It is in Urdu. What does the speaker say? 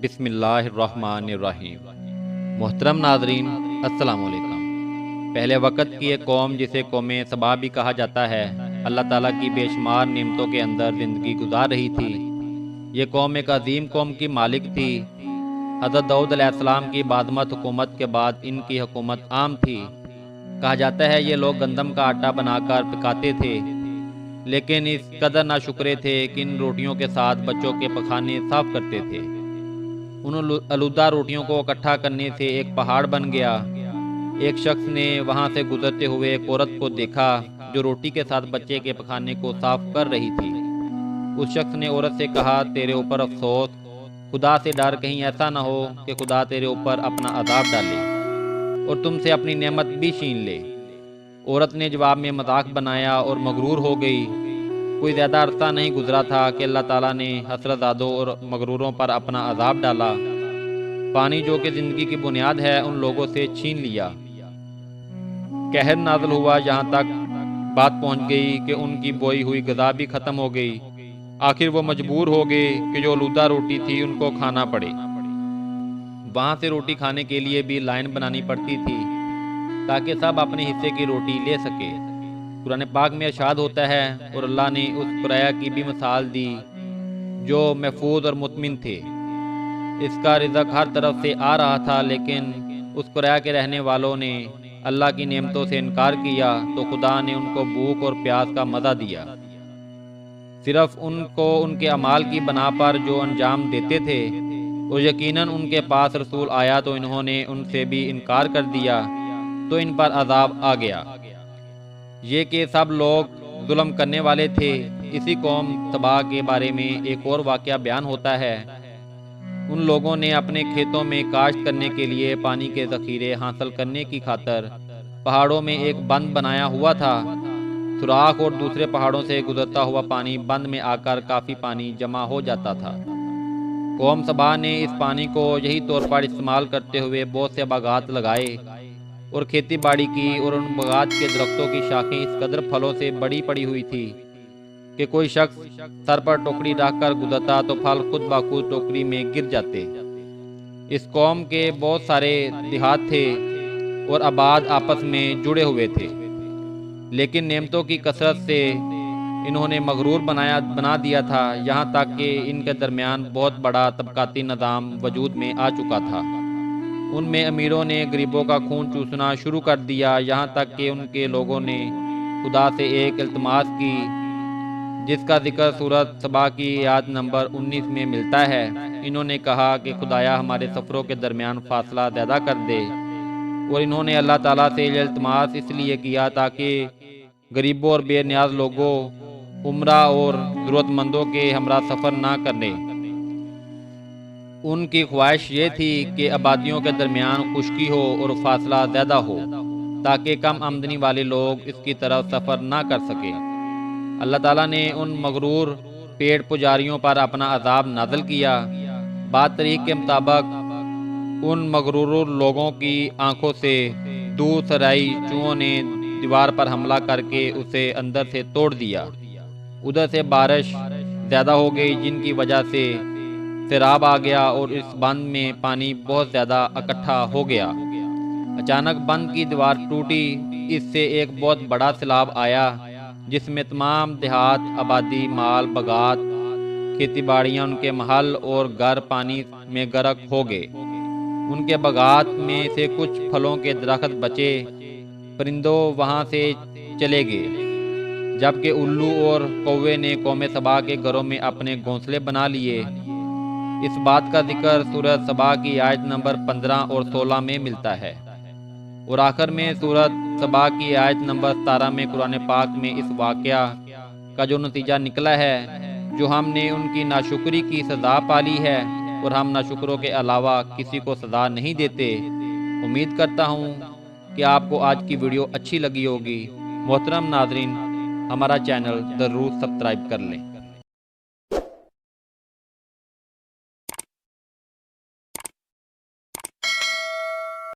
بسم اللہ الرحمن الرحیم۔ محترم ناظرین، السلام علیکم۔ پہلے وقت کی ایک قوم جسے قوم سبا بھی کہا جاتا ہے، اللہ تعالیٰ کی بے شمار نعمتوں کے اندر زندگی گزار رہی تھی۔ یہ قوم ایک عظیم قوم کی مالک تھی۔ حضرت داؤد علیہ السلام کی بادمت حکومت کے بعد ان کی حکومت عام تھی۔ کہا جاتا ہے یہ لوگ گندم کا آٹا بنا کر پکاتے تھے، لیکن اس قدر ناشکرے تھے کہ ان روٹیوں کے ساتھ بچوں کے پخانے صاف کرتے تھے۔ ان آلودہ روٹیوں کو اکٹھا کرنے سے ایک پہاڑ بن گیا۔ ایک شخص نے وہاں سے گزرتے ہوئے ایک عورت کو دیکھا جو روٹی کے ساتھ بچے کے پخانے کو صاف کر رہی تھی۔ اس شخص نے عورت سے کہا، تیرے اوپر افسوس، خدا سے ڈر، کہیں ایسا نہ ہو کہ خدا تیرے اوپر اپنا عذاب ڈالے اور تم سے اپنی نعمت بھی چھین لے۔ عورت نے جواب میں مذاق بنایا اور مغرور ہو گئی۔ کوئی زیادہ عرصہ نہیں گزرا تھا کہ اللہ تعالیٰ نے حسرت زادوں اور مغروروں پر اپنا عذاب ڈالا۔ پانی جو کہ زندگی کی بنیاد ہے ان لوگوں سے چھین لیا۔ قہر نازل ہوا، یہاں تک بات پہنچ گئی کہ ان کی بوئی ہوئی غذا بھی ختم ہو گئی۔ آخر وہ مجبور ہو گئے کہ جو آلودہ روٹی تھی ان کو کھانا پڑے۔ وہاں سے روٹی کھانے کے لیے بھی لائن بنانی پڑتی تھی تاکہ سب اپنے حصے کی روٹی لے سکے۔ قرآن پاک میں ارشاد ہوتا ہے، اور اللہ نے اس قریہ کی بھی مثال دی جو محفوظ اور مطمئن تھے۔ اس کا رزق ہر طرف سے آ رہا تھا، لیکن اس قریہ کے رہنے والوں نے اللہ کی نعمتوں سے انکار کیا تو خدا نے ان کو بھوک اور پیاس کا مزہ دیا۔ صرف ان کو ان کے اعمال کی بنا پر جو انجام دیتے تھے، اور یقیناً ان کے پاس رسول آیا تو انہوں نے ان سے بھی انکار کر دیا تو ان پر عذاب آ گیا۔ یہ کہ سب لوگ ظلم کرنے والے تھے۔ اسی قوم سبا کے بارے میں ایک اور واقعہ بیان ہوتا ہے۔ ان لوگوں نے اپنے کھیتوں میں کاشت کرنے کے لیے پانی کے ذخیرے حاصل کرنے کی خاطر پہاڑوں میں ایک بند بنایا ہوا تھا۔ سوراخ اور دوسرے پہاڑوں سے گزرتا ہوا پانی بند میں آ کر کافی پانی جمع ہو جاتا تھا۔ قوم سبا نے اس پانی کو یہی طور پر استعمال کرتے ہوئے بہت سے باغات لگائے اور کھیتی باڑی کی، اور ان باغات کے درختوں کی شاخیں اس قدر پھلوں سے بڑی پڑی ہوئی تھی کہ کوئی شخص سر پر ٹوکری رکھ کر گزرتا تو پھل خود بخود ٹوکری میں گر جاتے۔ اس قوم کے بہت سارے دیہات تھے اور آباد آپس میں جڑے ہوئے تھے، لیکن نعمتوں کی کثرت سے انہوں نے مغرور بنا دیا تھا، یہاں تک کہ ان کے درمیان بہت بڑا طبقاتی نظام وجود میں آ چکا تھا۔ ان میں امیروں نے غریبوں کا خون چوسنا شروع کر دیا، یہاں تک کہ ان کے لوگوں نے خدا سے ایک التماس کی جس کا ذکر سورۃ سبا کی آیت نمبر 19 میں ملتا ہے۔ انہوں نے کہا کہ خدایا ہمارے سفروں کے درمیان فاصلہ زیادہ کر دے، اور انہوں نے اللہ تعالیٰ سے یہ التماس اس لیے کیا تاکہ غریبوں اور بے نیاز لوگوں، عمرہ اور ضرورت مندوں کے ہمراہ سفر نہ کرنے۔ ان کی خواہش یہ تھی کہ آبادیوں کے درمیان خشکی ہو اور فاصلہ زیادہ ہو تاکہ کم آمدنی والے لوگ اس کی طرف سفر نہ کر سکیں۔ اللہ تعالیٰ نے ان مغرور پیڑ پجاریوں پر اپنا عذاب نازل کیا۔ بات تاریخ کے مطابق ان مغرور لوگوں کی آنکھوں سے دور سرائی چوہوں نے دیوار پر حملہ کر کے اسے اندر سے توڑ دیا۔ ادھر سے بارش زیادہ ہو گئی جن کی وجہ سے سیلاب آ گیا اور اس بند میں پانی بہت زیادہ اکٹھا ہو گیا۔ اچانک بند کی دیوار ٹوٹی، اس سے ایک بہت بڑا سیلاب آیا جس میں تمام دیہات، آبادی، مال، باغات، کھیتی باڑیاں، ان کے محل اور گھر پانی میں غرق ہو گئے۔ ان کے باغات میں سے کچھ پھلوں کے درخت بچے، پرندوں وہاں سے چلے گئے، جبکہ الو اور کوے نے قوم سبا کے گھروں میں اپنے گھونسلے بنا لیے۔ اس بات کا ذکر سورۃ سبا کی آیت نمبر 15 اور 16 میں ملتا ہے، اور آخر میں سورۃ سبا کی آیت نمبر 17 میں قرآن پاک میں اس واقعہ کا جو نتیجہ نکلا ہے، جو ہم نے ان کی ناشکری کی سزا پالی ہے، اور ہم ناشکروں کے علاوہ کسی کو سزا نہیں دیتے۔ امید کرتا ہوں کہ آپ کو آج کی ویڈیو اچھی لگی ہوگی۔ محترم ناظرین، ہمارا چینل ضرور سبسکرائب کر لیں۔